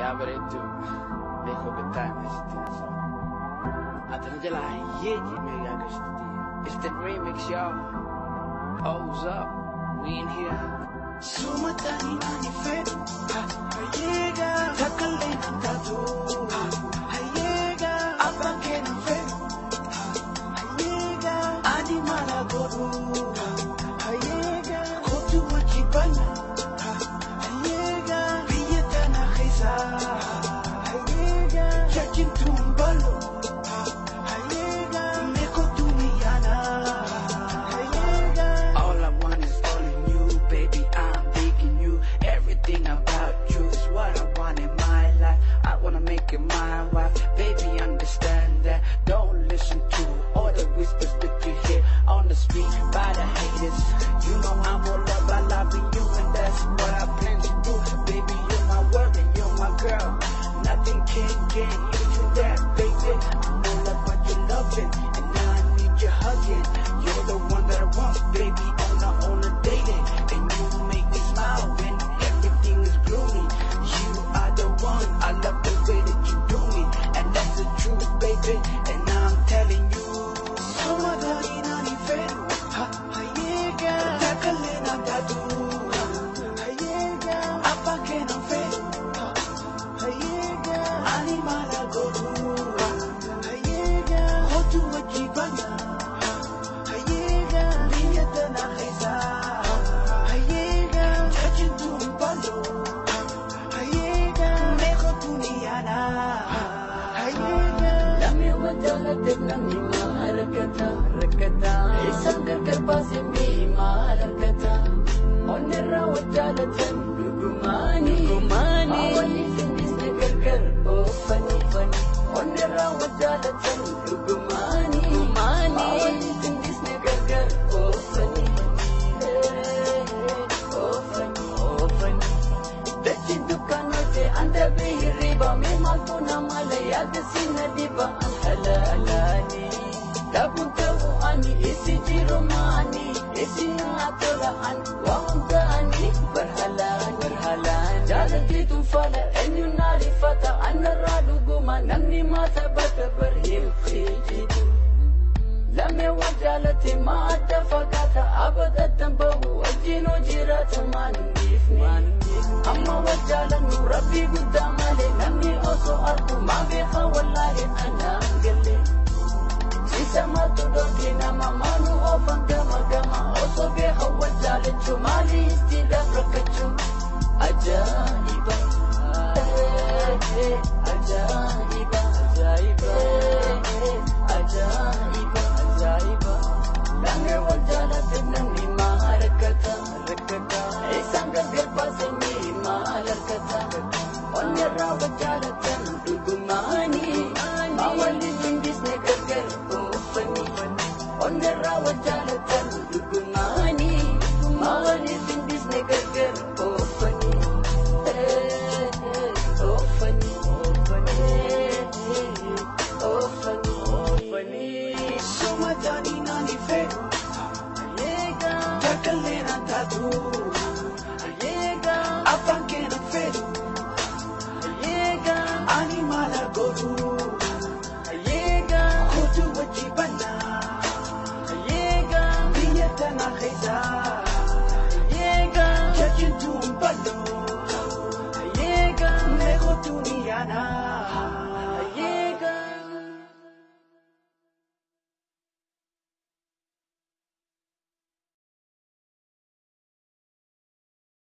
Ya veré tú, dejo que time so. Atanjala ye me gagashti. It's the remix, y'all. O's up, we in here. Sumatani nani fet, hayega takale nandatu, hayega abake na fet, hayega adi malagoru, hayega kotu wachibana, hayega biyeta na khisa, hayega jachin tumbalo, hayega meko tumiyana, hayega. All I want is all in you, baby. I'm digging you. Everything about you is what I want in my life. I wanna make you my wife, baby. Understand that. Don't listen to all the whispers that you hear on the street by the haters. You know I'm all about loving you, and that's what I plan to do. Baby, you're my world and you're my girl. Nothing can get into that, baby. I'm all about your loving, and now I need your hugging. You're the one that I want, baby, on a daily. And you make me smile when everything is gloomy. You are the one, I love the way that you do me, and that's the truth, baby. And I'm telling you. Sumatani nani fet, hayega takale nandatu, hayega abake na fet, hayega ani malagoru, hayega hotu wachibana, hayega biyeta na khisa, hayega jachin tumbalo, hayega meko tuniyana, hayega. Lami wajala tibnami maharakata rakata Isangar karbasi mi maharakata Onera wajala tan dugumani Awani findis negar kar oh funny funny Onera wajala tan dugumani Awani findis negar kar oh funny oh funny oh funny Dachi dukanote anda bihiriba Memal puna malaya desina diba Halalani Dabuntahu ani isi jirumani Isi ngatolaan Wangani Berhalan Berhalan Jalan itu fala Enyu narifata Anaradu guma Namni mata bata berhil Khijidu Lame wajalati Maada fagata Abada tambahu Wajinu jirata Manifni Amma wajalanu Rabbi gudamale Namni oso arku Mabeha wallahi Anangali Sisama tudokina Mamanu ofan gama gama Oso beha wajalit Chumali istida prakachu Ajaiba Ajaiba Ajaiba Ajaiba Ajaiba Lange wajalat Namni maharakata Rakata Isanga gerpase mi maharakata Onera wajalat